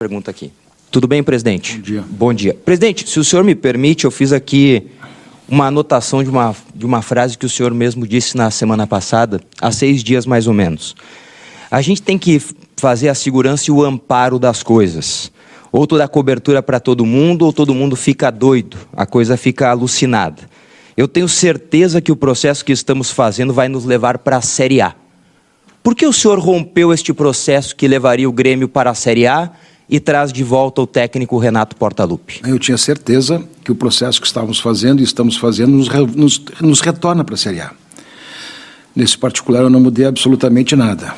Pergunta aqui. Tudo bem, presidente? Bom dia. Bom dia. Presidente, se o senhor me permite, eu fiz aqui uma anotação de uma frase que o senhor mesmo disse na semana passada, há 6 dias mais ou menos. A gente tem que fazer a segurança e o amparo das coisas. Ou tu dá cobertura para todo mundo, ou todo mundo fica doido, a coisa fica alucinada. Eu tenho certeza que o processo que estamos fazendo vai nos levar para a Série A. Por que o senhor rompeu este processo que levaria o Grêmio para a Série A e traz de volta o técnico Renato Portaluppi? Eu tinha certeza que o processo que estávamos fazendo e estamos fazendo nos retorna para a Série A. Nesse particular eu não mudei absolutamente nada.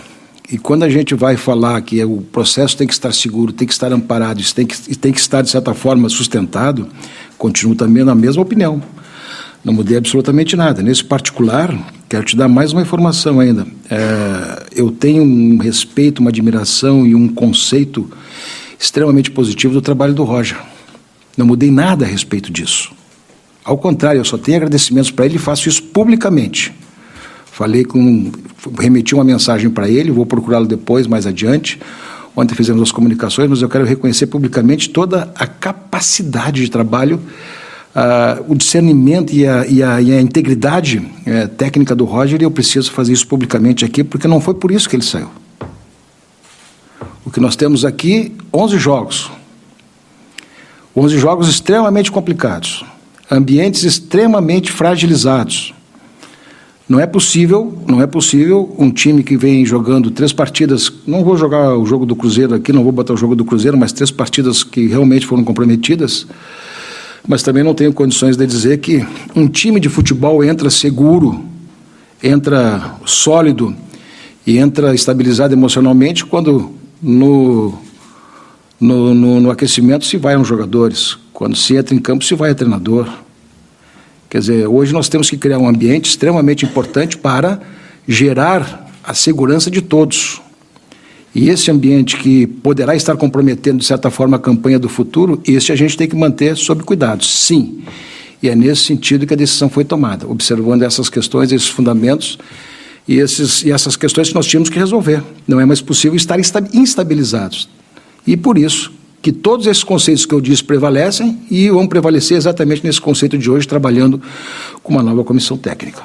E quando a gente vai falar que o processo tem que estar seguro, tem que estar amparado, tem que estar de certa forma sustentado, continuo também na mesma opinião. Não mudei absolutamente nada. Nesse particular, quero te dar mais uma informação ainda. Eu tenho um respeito, uma admiração e um conceito extremamente positivo do trabalho do Roger. Não mudei nada a respeito disso. Ao contrário, eu só tenho agradecimentos para ele e faço isso publicamente. Remeti uma mensagem para ele, vou procurá-lo depois, mais adiante. Ontem fizemos as comunicações, mas eu quero reconhecer publicamente toda a capacidade de trabalho, o discernimento e a integridade técnica do Roger, e eu preciso fazer isso publicamente aqui, porque não foi por isso que ele saiu. O que nós temos aqui, 11 jogos. 11 jogos extremamente complicados, ambientes extremamente fragilizados. Não é possível um time que vem jogando 3 partidas, não vou jogar o jogo do Cruzeiro aqui, não vou botar o jogo do Cruzeiro, mas 3 partidas que realmente foram comprometidas, mas também não tenho condições de dizer que um time de futebol entra seguro, entra sólido e entra estabilizado emocionalmente quando no aquecimento se vai aos jogadores, quando se entra em campo se vai a treinador. Quer dizer, hoje nós temos que criar um ambiente extremamente importante para gerar a segurança de todos. E esse ambiente que poderá estar comprometendo, de certa forma, a campanha do futuro, esse a gente tem que manter sob cuidado, sim. E é nesse sentido que a decisão foi tomada, observando essas questões, esses fundamentos e essas questões que nós tínhamos que resolver. Não é mais possível estar instabilizados. E por isso que todos esses conceitos que eu disse prevalecem e vão prevalecer exatamente nesse conceito de hoje, trabalhando com uma nova comissão técnica.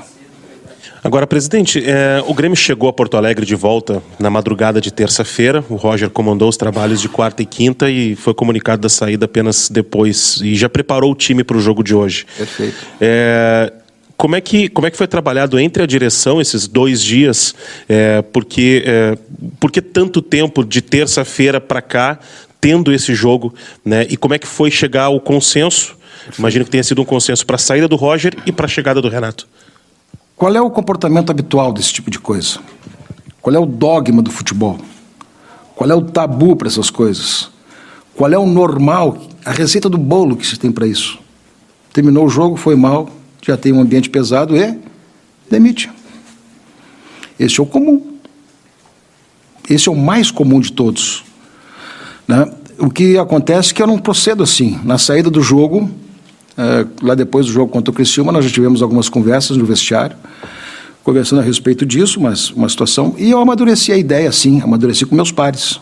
Agora, presidente, o Grêmio chegou a Porto Alegre de volta na madrugada de terça-feira. O Roger comandou os trabalhos de quarta e quinta e foi comunicado da saída apenas depois. E já preparou o time para o jogo de hoje. Perfeito. Como é que foi trabalhado entre a direção esses 2 dias? Por que tanto tempo de terça-feira para cá, tendo esse jogo, né? E como é que foi chegar ao consenso? Imagino que tenha sido um consenso para a saída do Roger e para a chegada do Renato. Qual é o comportamento habitual desse tipo de coisa? Qual é o dogma do futebol? Qual é o tabu para essas coisas? Qual é o normal, a receita do bolo que se tem para isso? Terminou o jogo, foi mal, já tem um ambiente pesado e demite. Esse é o comum. Esse é o mais comum de todos. Né? O que acontece é que eu não procedo assim. Na saída do jogo, lá depois do jogo contra o Criciúma, nós já tivemos algumas conversas no vestiário, conversando a respeito disso, mas uma situação, e eu amadureci a ideia, sim, amadureci com meus pares.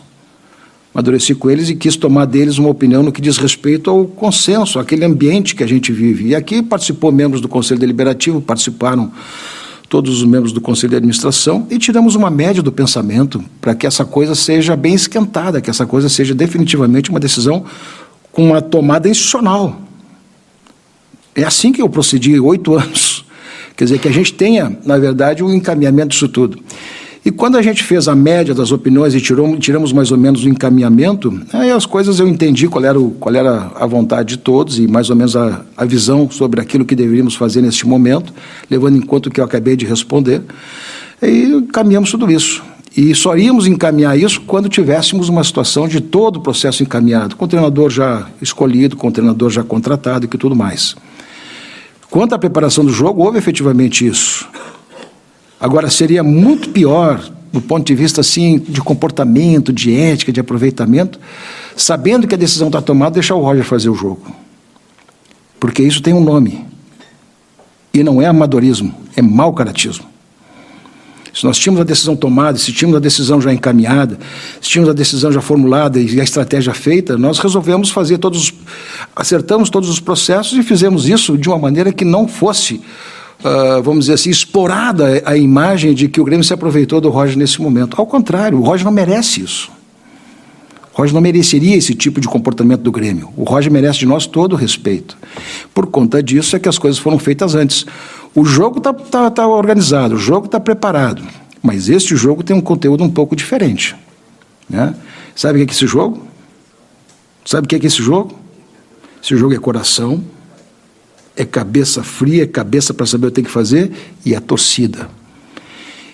Amadureci com eles e quis tomar deles uma opinião no que diz respeito ao consenso, aquele ambiente que a gente vive. E aqui participou membros do Conselho Deliberativo, participaram todos os membros do Conselho de Administração, e tiramos uma média do pensamento para que essa coisa seja bem esquentada, que essa coisa seja definitivamente uma decisão com uma tomada institucional. É assim que eu procedi 8 anos. Quer dizer, que a gente tenha, na verdade, um encaminhamento disso tudo. E quando a gente fez a média das opiniões e tiramos mais ou menos o encaminhamento, aí as coisas eu entendi qual era a vontade de todos e mais ou menos a visão sobre aquilo que deveríamos fazer neste momento, levando em conta o que eu acabei de responder, e encaminhamos tudo isso. E só íamos encaminhar isso quando tivéssemos uma situação de todo o processo encaminhado, com o treinador já escolhido, com o treinador já contratado e que tudo mais. Quanto à preparação do jogo, houve efetivamente isso. Agora, seria muito pior, do ponto de vista assim, de comportamento, de ética, de aproveitamento, sabendo que a decisão está tomada, deixar o Roger fazer o jogo. Porque isso tem um nome. E não é amadorismo, é mau caratismo. Se nós tínhamos a decisão tomada, se tínhamos a decisão já encaminhada, se tínhamos a decisão já formulada e a estratégia feita, nós resolvemos fazer acertamos todos os processos e fizemos isso de uma maneira que não fosse, vamos dizer assim, explorada a imagem de que o Grêmio se aproveitou do Roger nesse momento. Ao contrário, o Roger não merece isso. O Roger não mereceria esse tipo de comportamento do Grêmio. O Roger merece de nós todo o respeito. Por conta disso é que as coisas foram feitas antes. O jogo está organizado, o jogo está preparado, mas este jogo tem um conteúdo um pouco diferente, né? Sabe o que é esse jogo? Sabe o que é esse jogo? Esse jogo é coração, é cabeça fria, é cabeça para saber o que tem que fazer e é torcida.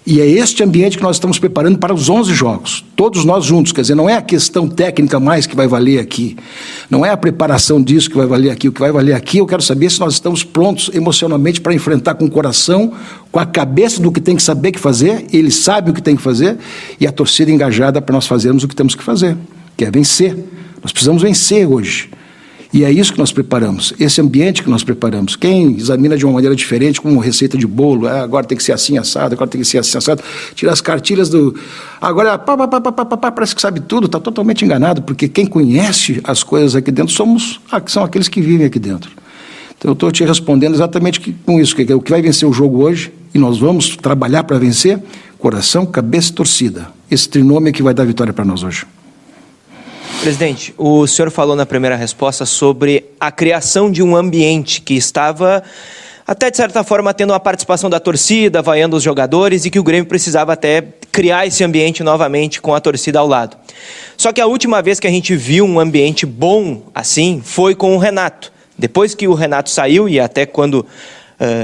E é este ambiente que nós estamos preparando para os 11 jogos, todos nós juntos. Quer dizer, não é a questão técnica mais que vai valer aqui, não é a preparação disso que vai valer aqui. O que vai valer aqui, eu quero saber se nós estamos prontos emocionalmente para enfrentar com o coração, com a cabeça do que tem que saber que fazer, ele sabe o que tem que fazer, e a torcida engajada para nós fazermos o que temos que fazer, que é vencer. Nós precisamos vencer hoje. E é isso que nós preparamos, esse ambiente que nós preparamos. Quem examina de uma maneira diferente, como receita de bolo, agora tem que ser assim assado, agora tem que ser assim assado, tira as cartilhas do... Agora, parece que sabe tudo, está totalmente enganado, porque quem conhece as coisas aqui dentro são aqueles que vivem aqui dentro. Então eu estou te respondendo exatamente com isso, que é o que vai vencer o jogo hoje, e nós vamos trabalhar para vencer, coração, cabeça e torcida. Esse trinômio é que vai dar vitória para nós hoje. Presidente, o senhor falou na primeira resposta sobre a criação de um ambiente que estava, até de certa forma, tendo a participação da torcida, vaiando os jogadores, e que o Grêmio precisava até criar esse ambiente novamente com a torcida ao lado. Só que a última vez que a gente viu um ambiente bom assim foi com o Renato. Depois que o Renato saiu, e até quando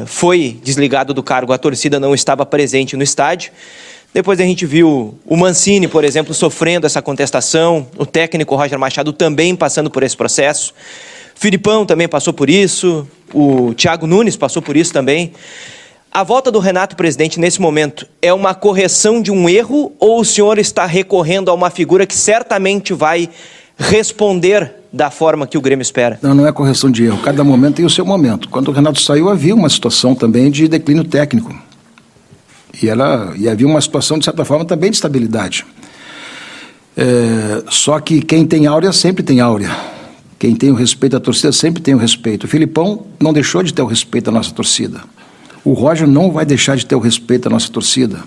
foi desligado do cargo, a torcida não estava presente no estádio. Depois a gente viu o Mancini, por exemplo, sofrendo essa contestação, o técnico Roger Machado também passando por esse processo, Filipão também passou por isso, o Thiago Nunes passou por isso também. A volta do Renato, presidente, nesse momento, é uma correção de um erro, ou o senhor está recorrendo a uma figura que certamente vai responder da forma que o Grêmio espera? Não é correção de erro, cada momento tem o seu momento. Quando o Renato saiu, havia uma situação também de declínio técnico. E havia uma situação, de certa forma, também de estabilidade. Só que quem tem áurea sempre tem áurea. Quem tem o respeito à torcida sempre tem o respeito. O Filipão não deixou de ter o respeito à nossa torcida. O Roger não vai deixar de ter o respeito à nossa torcida.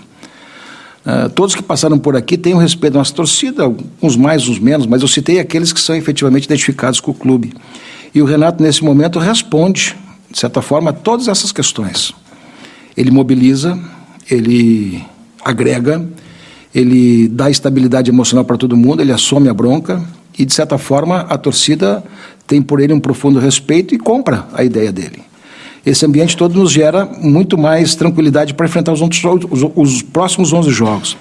Todos que passaram por aqui têm o respeito à nossa torcida, uns mais, uns menos, mas eu citei aqueles que são efetivamente identificados com o clube. E o Renato, nesse momento, responde, de certa forma, a todas essas questões. Ele mobiliza, ele agrega, ele dá estabilidade emocional para todo mundo, ele assume a bronca e, de certa forma, a torcida tem por ele um profundo respeito e compra a ideia dele. Esse ambiente todo nos gera muito mais tranquilidade para enfrentar os próximos 11 jogos.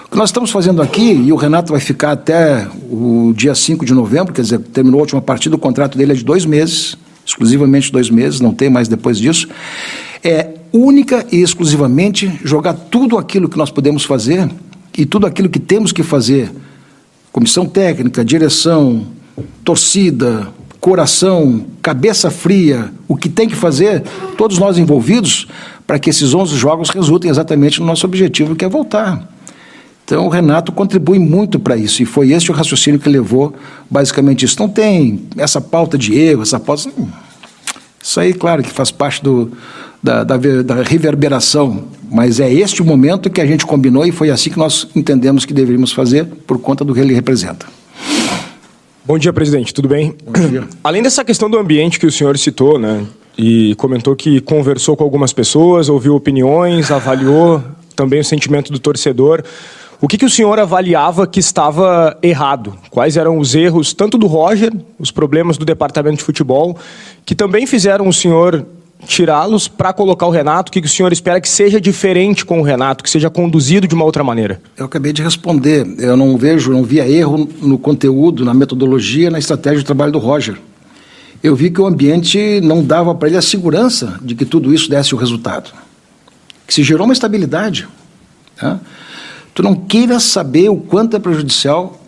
O que nós estamos fazendo aqui, e o Renato vai ficar até o dia 5 de novembro, quer dizer, terminou a última partida, o contrato dele é de 2 meses, exclusivamente 2 meses, não tem mais depois disso, é única e exclusivamente jogar tudo aquilo que nós podemos fazer e tudo aquilo que temos que fazer, comissão técnica, direção, torcida, coração, cabeça fria, o que tem que fazer, todos nós envolvidos, para que esses 11 jogos resultem exatamente no nosso objetivo, que é voltar. Então o Renato contribui muito para isso, e foi esse o raciocínio que levou basicamente isso. Não tem essa pauta de erro, essa pauta... Isso aí, claro, que faz parte da reverberação, mas é este o momento que a gente combinou e foi assim que nós entendemos que deveríamos fazer por conta do que ele representa. Bom dia, presidente, tudo bem? Bom dia. Além dessa questão do ambiente que o senhor citou, né, e comentou que conversou com algumas pessoas, ouviu opiniões, avaliou também o sentimento do torcedor, o que o senhor avaliava que estava errado? Quais eram os erros, tanto do Roger, os problemas do departamento de futebol, que também fizeram o senhor tirá-los para colocar o Renato? O que o senhor espera que seja diferente com o Renato, que seja conduzido de uma outra maneira? Eu acabei de responder. Eu não via erro no conteúdo, na metodologia, na estratégia de trabalho do Roger. Eu vi que o ambiente não dava para ele a segurança de que tudo isso desse o resultado. Que se gerou uma estabilidade. Tá? Tu não queira saber o quanto é prejudicial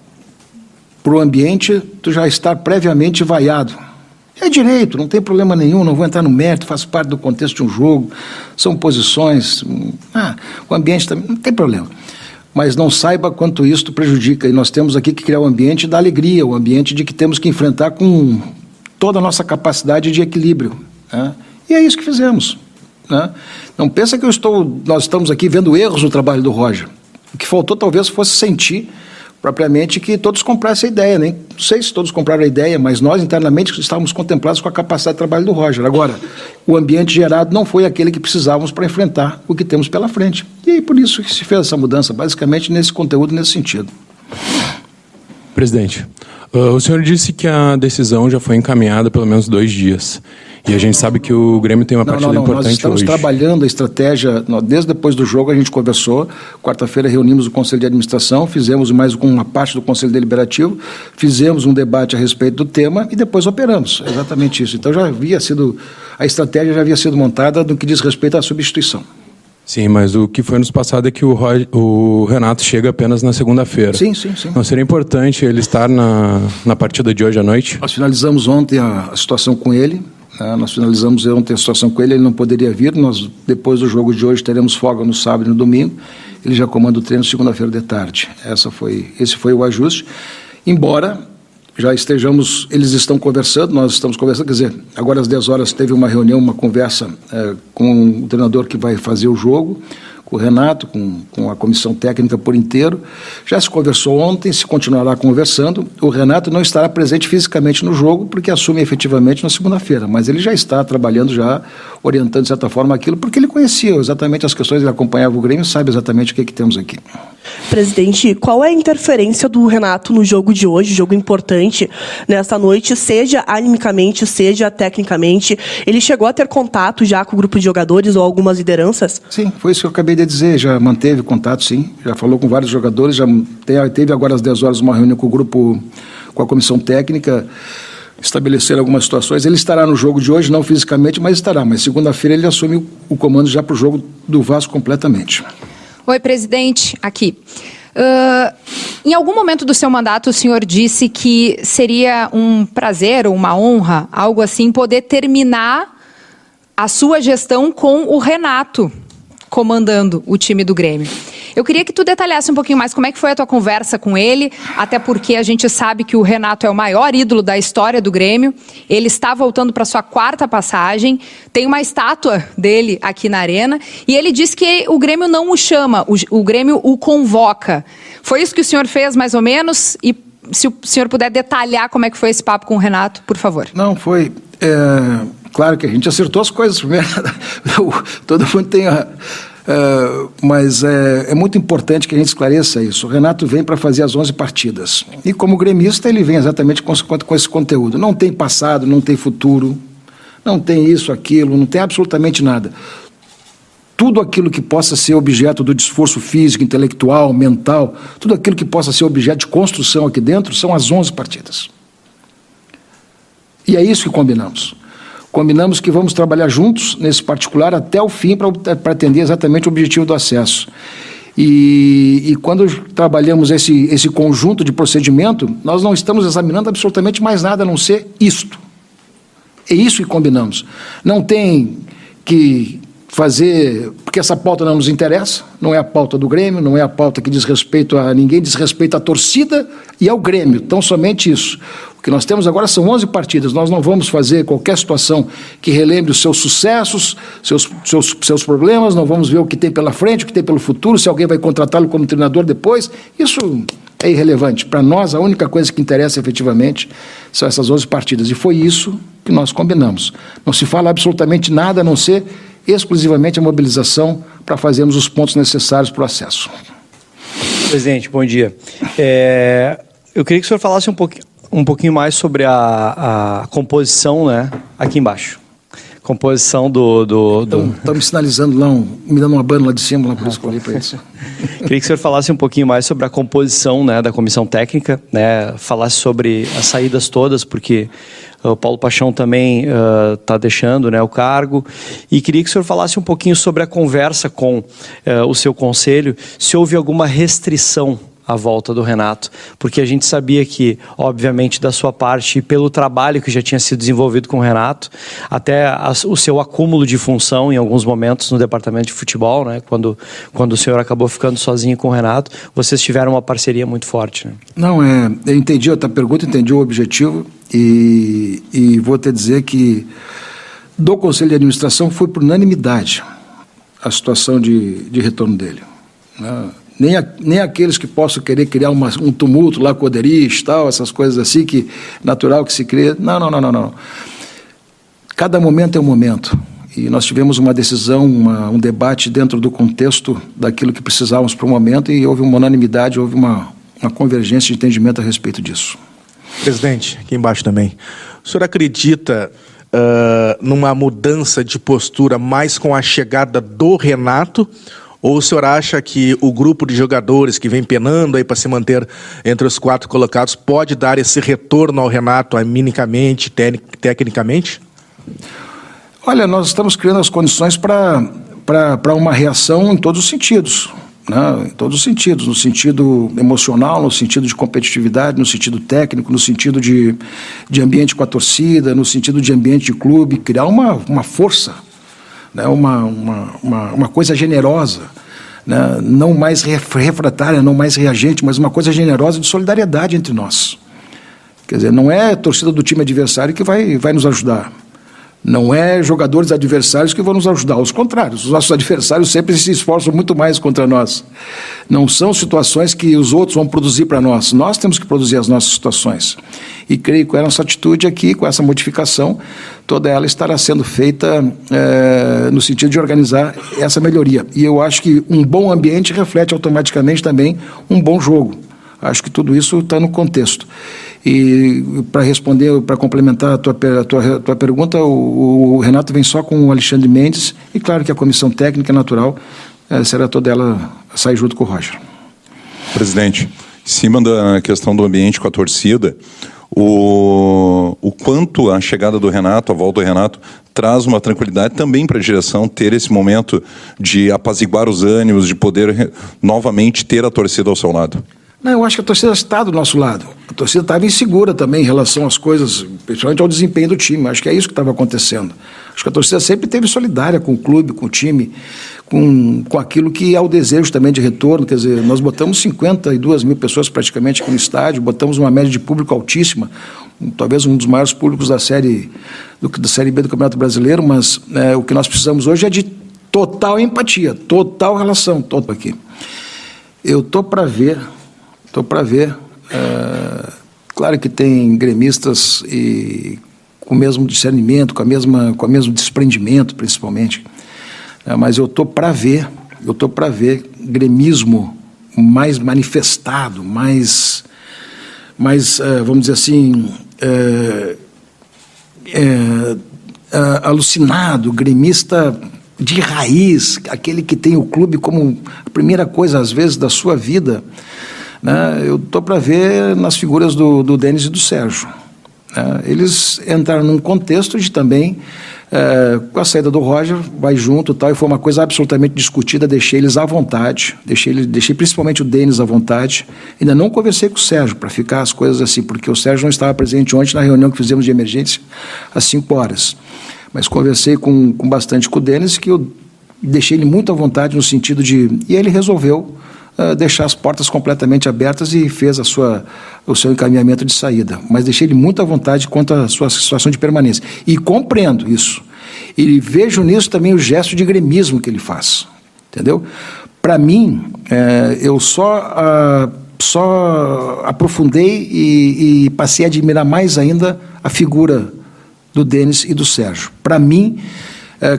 para o ambiente tu já estar previamente vaiado. É direito, não tem problema nenhum, não vou entrar no mérito, faz parte do contexto de um jogo, são posições, o ambiente também, não tem problema. Mas não saiba quanto isso prejudica, e nós temos aqui que criar o ambiente da alegria, o ambiente de que temos que enfrentar com toda a nossa capacidade de equilíbrio, né? E é isso que fizemos, né? Não pensa que nós estamos aqui vendo erros no trabalho do Roger. O que faltou talvez fosse sentir propriamente que todos comprassem a ideia, nem não sei se todos compraram a ideia, mas nós internamente estávamos contemplados com a capacidade de trabalho do Roger. Agora, o ambiente gerado não foi aquele que precisávamos para enfrentar o que temos pela frente. E aí, por isso que se fez essa mudança, basicamente nesse conteúdo, nesse sentido. Presidente, o senhor disse que a decisão já foi encaminhada pelo menos 2 dias. E a gente sabe que o Grêmio tem uma partida importante hoje. Nós estamos trabalhando a estratégia, desde depois do jogo a gente conversou, quarta-feira reunimos o Conselho de Administração, fizemos mais uma parte do Conselho Deliberativo, fizemos um debate a respeito do tema e depois operamos, exatamente isso. Então a estratégia já havia sido montada no que diz respeito à substituição. Sim, mas o que foi nos passado é que o Renato chega apenas na segunda-feira. Sim. Não seria importante ele estar na partida de hoje à noite? Nós finalizamos ontem a situação com ele. Nós finalizamos ontem a situação com ele, ele não poderia vir, nós depois do jogo de hoje teremos folga no sábado e no domingo, ele já comanda o treino segunda-feira de tarde. Esse foi o ajuste, embora já eles estão conversando, nós estamos conversando, quer dizer, agora às 10 horas teve uma reunião, uma conversa com o treinador que vai fazer o jogo, com o Renato, com a comissão técnica por inteiro. Já se conversou ontem, se continuará conversando. O Renato não estará presente fisicamente no jogo, porque assume efetivamente na segunda-feira, mas ele já está trabalhando, já orientando de certa forma aquilo, porque ele conhecia exatamente as questões, ele acompanhava o Grêmio, sabe exatamente o que temos aqui. Presidente, qual é a interferência do Renato no jogo de hoje, jogo importante nesta noite, seja animicamente, seja tecnicamente? Ele chegou a ter contato já com o grupo de jogadores ou algumas lideranças? Sim, foi isso que eu acabei de dizer, já manteve contato, sim, já falou com vários jogadores, já teve agora às 10 horas uma reunião com o grupo, com a comissão técnica, estabelecer algumas situações. Ele estará no jogo de hoje, não fisicamente, mas estará, mas segunda-feira ele assume o comando já para o jogo do Vasco completamente. Oi, presidente, aqui. Em algum momento do seu mandato, o senhor disse que seria um prazer ou uma honra, algo assim, poder terminar a sua gestão com o Renato comandando o time do Grêmio. Eu queria que tu detalhasse um pouquinho mais como é que foi a tua conversa com ele, até porque a gente sabe que o Renato é o maior ídolo da história do Grêmio. Ele está voltando para sua 4ª passagem, tem uma estátua dele aqui na arena, e ele disse que o Grêmio não o chama, o Grêmio o convoca. Foi isso que o senhor fez, mais ou menos? E se o senhor puder detalhar como é que foi esse papo com o Renato, por favor. Não, foi... claro que a gente acertou as coisas primeiro. Todo mundo tem mas é muito importante que a gente esclareça isso. O Renato vem para fazer as 11 partidas. E como gremista, ele vem exatamente com esse conteúdo. Não tem passado, não tem futuro, não tem isso, aquilo, não tem absolutamente nada. Tudo aquilo que possa ser objeto do esforço físico, intelectual, mental, tudo aquilo que possa ser objeto de construção aqui dentro, são as 11 partidas. E é isso que combinamos. Combinamos que vamos trabalhar juntos, nesse particular, até o fim, para atender exatamente o objetivo do acesso. E quando trabalhamos esse conjunto de procedimento, nós não estamos examinando absolutamente mais nada a não ser isto. É isso que combinamos. Não tem que fazer... Porque essa pauta não nos interessa, não é a pauta do Grêmio, não é a pauta que diz respeito a ninguém, diz respeito à torcida e ao Grêmio. Então, somente isso. O que nós temos agora são 11 partidas. Nós não vamos fazer qualquer situação que relembre os seus sucessos, seus problemas, não vamos ver o que tem pela frente, o que tem pelo futuro, se alguém vai contratá-lo como treinador depois. Isso é irrelevante. Para nós, a única coisa que interessa efetivamente são essas 11 partidas. E foi isso que nós combinamos. Não se fala absolutamente nada a não ser exclusivamente a mobilização para fazermos os pontos necessários para o acesso. Presidente, bom dia. Eu queria que o senhor falasse um pouquinho mais sobre a composição, né, aqui embaixo. Composição Estão me sinalizando lá, me dando uma banda lá de cima, lá por isso que eu olhei para isso. Queria que o senhor falasse um pouquinho mais sobre a composição, né, da comissão técnica, né, falasse sobre as saídas todas, porque o Paulo Paixão também está deixando, né, o cargo, e queria que o senhor falasse um pouquinho sobre a conversa com o seu conselho, se houve alguma restrição a volta do Renato, porque a gente sabia que, obviamente, da sua parte, pelo trabalho que já tinha sido desenvolvido com o Renato, até o seu acúmulo de função em alguns momentos no departamento de futebol, né, quando o senhor acabou ficando sozinho com o Renato, vocês tiveram uma parceria muito forte. Né? Não, eu entendi a tua pergunta, entendi o objetivo e vou te dizer que do Conselho de Administração foi por unanimidade a situação de retorno dele. Né? Nem aqueles que possam querer criar um tumulto lá com o Oderich, tal, essas coisas assim, que natural que se crê. Não. Cada momento é um momento. E nós tivemos uma decisão, um debate dentro do contexto daquilo que precisávamos para o momento e houve uma unanimidade, houve uma convergência de entendimento a respeito disso. Presidente, aqui embaixo também. O senhor acredita numa mudança de postura mais com a chegada do Renato? Ou o senhor acha que o grupo de jogadores que vem penando aí para se manter entre os 4 colocados pode dar esse retorno ao Renato animicamente, tecnicamente? Olha, nós estamos criando as condições para uma reação em todos os sentidos. Né? Em todos os sentidos, no sentido emocional, no sentido de competitividade, no sentido técnico, no sentido de ambiente com a torcida, no sentido de ambiente de clube, criar uma força, né? uma coisa generosa, né? Não mais refratária, não mais reagente, mas uma coisa generosa de solidariedade entre nós. Quer dizer, não é a torcida do time adversário que vai nos ajudar. Não é jogadores adversários que vão nos ajudar, aos contrários, os nossos adversários sempre se esforçam muito mais contra nós. Não são situações que os outros vão produzir para nós, nós temos que produzir as nossas situações. E creio que com essa atitude aqui, com essa modificação, toda ela estará sendo feita no sentido de organizar essa melhoria. E eu acho que um bom ambiente reflete automaticamente também um bom jogo. Acho que tudo isso está no contexto. E para responder, para complementar a tua pergunta, o Renato vem só com o Alexandre Mendes e claro que a comissão técnica natural será toda ela sair junto com o Roger. Presidente, em cima da questão do ambiente com a torcida, o quanto a chegada do Renato, a volta do Renato, traz uma tranquilidade também para a direção ter esse momento de apaziguar os ânimos, de poder novamente ter a torcida ao seu lado? Não, eu acho que a torcida está do nosso lado. A torcida estava insegura também em relação às coisas, principalmente ao desempenho do time. Acho que é isso que estava acontecendo. Acho que a torcida sempre esteve solidária com o clube, com o time, com aquilo que é o desejo também de retorno. Quer dizer, nós botamos 52 mil pessoas praticamente aqui no estádio, botamos uma média de público altíssima, talvez um dos maiores públicos da Série B do Campeonato Brasileiro, mas o que nós precisamos hoje é de total empatia, total relação, total aqui. Eu estou para ver, claro que tem gremistas com o mesmo discernimento, com o mesmo desprendimento, principalmente, mas eu estou para ver gremismo mais manifestado, mais vamos dizer assim, alucinado, gremista de raiz, aquele que tem o clube como a primeira coisa, às vezes, da sua vida. Eu estou para ver nas figuras do Denis e do Sérgio. Eles entraram num contexto de também, com a saída do Roger, vai junto tal, e foi uma coisa absolutamente discutida, deixei eles à vontade, deixei principalmente o Denis à vontade. Ainda não conversei com o Sérgio para ficar as coisas assim, porque o Sérgio não estava presente ontem na reunião que fizemos de emergência às 5 horas. Mas conversei bastante com o Denis, que eu deixei ele muito à vontade no sentido de... E ele resolveu deixar as portas completamente abertas e fez o seu encaminhamento de saída. Mas deixei ele muito à vontade quanto à sua situação de permanência. E compreendo isso. E vejo nisso também o gesto de gremismo que ele faz. Entendeu? Para mim, eu só aprofundei e passei a admirar mais ainda a figura do Denis e do Sérgio. Para mim,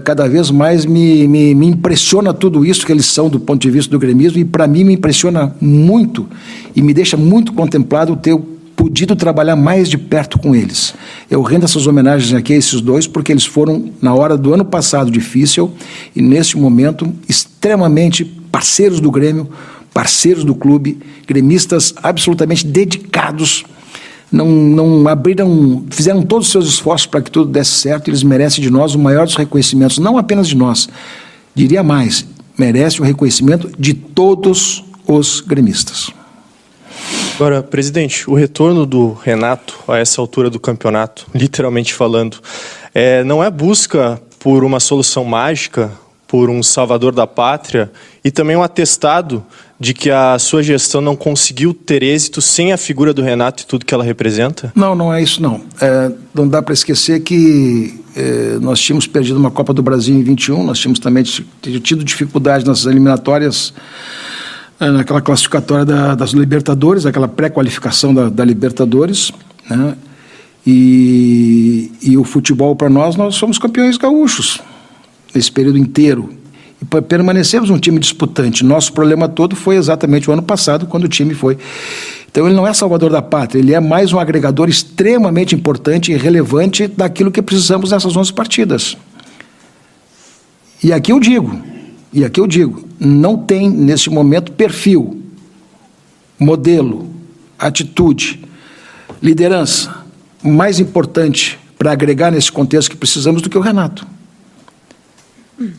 cada vez mais me impressiona tudo isso que eles são do ponto de vista do gremismo, e para mim me impressiona muito e me deixa muito contemplado ter podido trabalhar mais de perto com eles. Eu rendo essas homenagens aqui a esses dois porque eles foram, na hora do ano passado, difícil, e neste momento extremamente parceiros do Grêmio, parceiros do clube, gremistas absolutamente dedicados. Não abriram, fizeram todos os seus esforços para que tudo desse certo. Eles merecem de nós o maior dos reconhecimentos, não apenas de nós, diria mais, merece o reconhecimento de todos os gremistas. Agora, presidente, o retorno do Renato a essa altura do campeonato, literalmente falando, não é busca por uma solução mágica, por um salvador da pátria e também um atestado de que a sua gestão não conseguiu ter êxito sem a figura do Renato e tudo que ela representa? Não, não é isso não. Não dá para esquecer que nós tínhamos perdido uma Copa do Brasil em 21, nós tínhamos também tido dificuldade nas eliminatórias, naquela classificatória das Libertadores, aquela pré-qualificação da Libertadores, né? E o futebol, para nós somos campeões gaúchos nesse período inteiro. E permanecemos um time disputante. Nosso problema todo foi exatamente o ano passado, quando o time foi. Então ele não é salvador da pátria, ele é mais um agregador extremamente importante e relevante daquilo que precisamos nessas 11 partidas. E aqui eu digo, não tem nesse momento perfil, modelo, atitude, liderança mais importante para agregar nesse contexto que precisamos do que o Renato.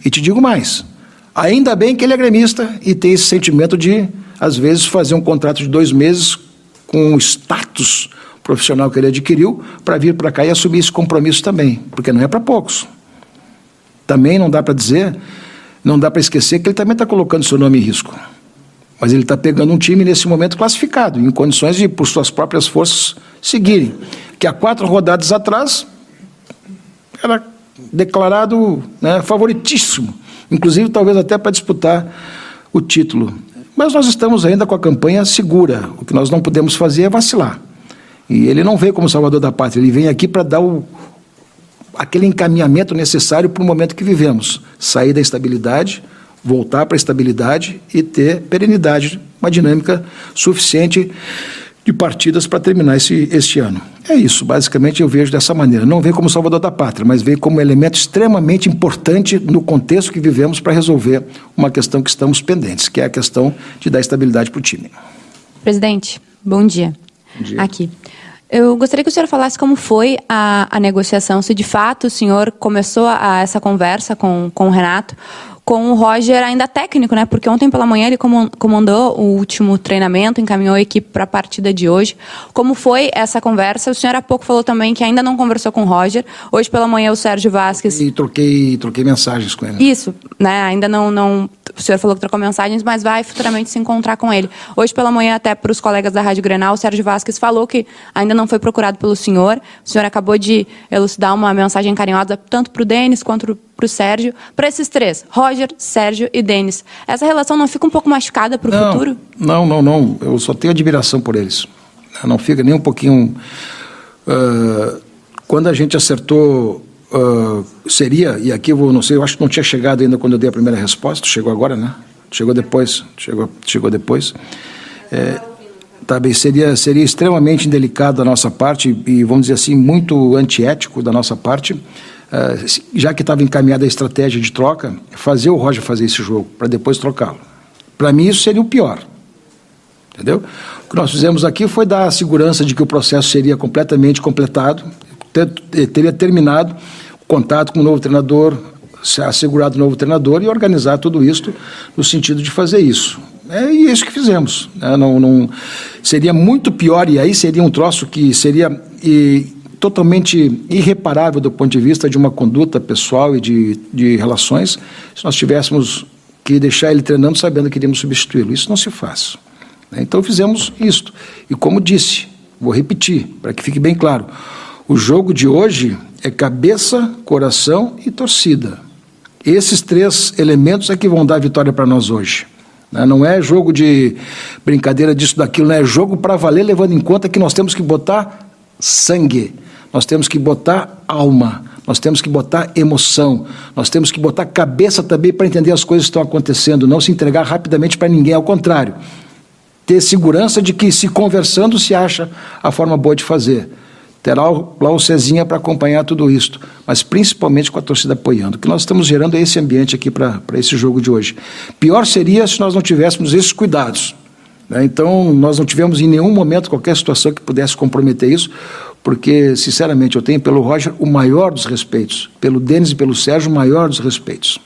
E te digo mais, ainda bem que ele é gremista e tem esse sentimento de, às vezes, fazer um contrato de 2 meses com o status profissional que ele adquiriu para vir para cá e assumir esse compromisso também, porque não é para poucos. Também não dá para dizer, não dá para esquecer que ele também está colocando seu nome em risco. Mas ele está pegando um time nesse momento classificado, em condições de, por suas próprias forças, seguirem. Que há 4 rodadas atrás era declarado, né, favoritíssimo, inclusive talvez até para disputar o título. Mas nós estamos ainda com a campanha segura. O que nós não podemos fazer é vacilar. E ele não veio como salvador da pátria, ele vem aqui para dar aquele encaminhamento necessário para o momento que vivemos. Sair da instabilidade, voltar para a estabilidade e ter perenidade, uma dinâmica suficiente de partidas para terminar este ano. É isso, basicamente eu vejo dessa maneira. Não veio como salvador da pátria, mas veio como elemento extremamente importante no contexto que vivemos para resolver uma questão que estamos pendentes, que é a questão de dar estabilidade para o time. Presidente, bom dia. Bom dia. Aqui. Eu gostaria que o senhor falasse como foi a negociação, se de fato o senhor começou essa conversa com o Renato, com o Roger ainda técnico, né? Porque ontem pela manhã ele comandou o último treinamento, encaminhou a equipe para a partida de hoje. Como foi essa conversa? O senhor há pouco falou também que ainda não conversou com o Roger. Hoje pela manhã o Sérgio Vásquez... E troquei mensagens com ele. Isso, né? Ainda não... O senhor falou que trocou mensagens, mas vai futuramente se encontrar com ele. Hoje pela manhã, até para os colegas da Rádio Grenal, o Sérgio Vásquez falou que ainda não foi procurado pelo senhor. O senhor acabou de elucidar uma mensagem carinhosa tanto para o Denis quanto para o Sérgio. Para esses 3, Roger, Sérgio e Denis, essa relação não fica um pouco machucada para o futuro? Não. Eu só tenho admiração por eles. Não fica nem um pouquinho... Quando a gente acertou... seria, e aqui eu não sei, eu acho que não tinha chegado ainda quando eu dei a primeira resposta, chegou agora, né? Chegou depois. Tá bem, seria extremamente indelicado da nossa parte e, vamos dizer assim, muito antiético da nossa parte, já que estava encaminhada a estratégia de troca, fazer o Roger fazer esse jogo, para depois trocá-lo. Para mim isso seria o pior, entendeu? O que nós fizemos aqui foi dar a segurança de que o processo seria completamente completado, teria terminado o contato com o novo treinador, assegurado o novo treinador e organizar tudo isso no sentido de fazer isso. E é isso que fizemos. Não, seria muito pior, e aí seria um troço que seria totalmente irreparável do ponto de vista de uma conduta pessoal e de relações, se nós tivéssemos que deixar ele treinando sabendo que iríamos substituí-lo. Isso não se faz. Então fizemos isto. E como disse, vou repetir, para que fique bem claro, o jogo de hoje é cabeça, coração e torcida. Esses 3 elementos é que vão dar a vitória para nós hoje. Não é jogo de brincadeira disso, daquilo, não é jogo para valer, levando em conta que nós temos que botar sangue, nós temos que botar alma, nós temos que botar emoção, nós temos que botar cabeça também para entender as coisas que estão acontecendo, não se entregar rapidamente para ninguém, ao contrário. Ter segurança de que, se conversando, se acha a forma boa de fazer. Terá lá o Cezinha para acompanhar tudo isso, mas principalmente com a torcida apoiando. O que nós estamos gerando é esse ambiente aqui para esse jogo de hoje. Pior seria se nós não tivéssemos esses cuidados. Então, nós não tivemos em nenhum momento qualquer situação que pudesse comprometer isso, porque, sinceramente, eu tenho pelo Roger o maior dos respeitos, pelo Denis e pelo Sérgio o maior dos respeitos.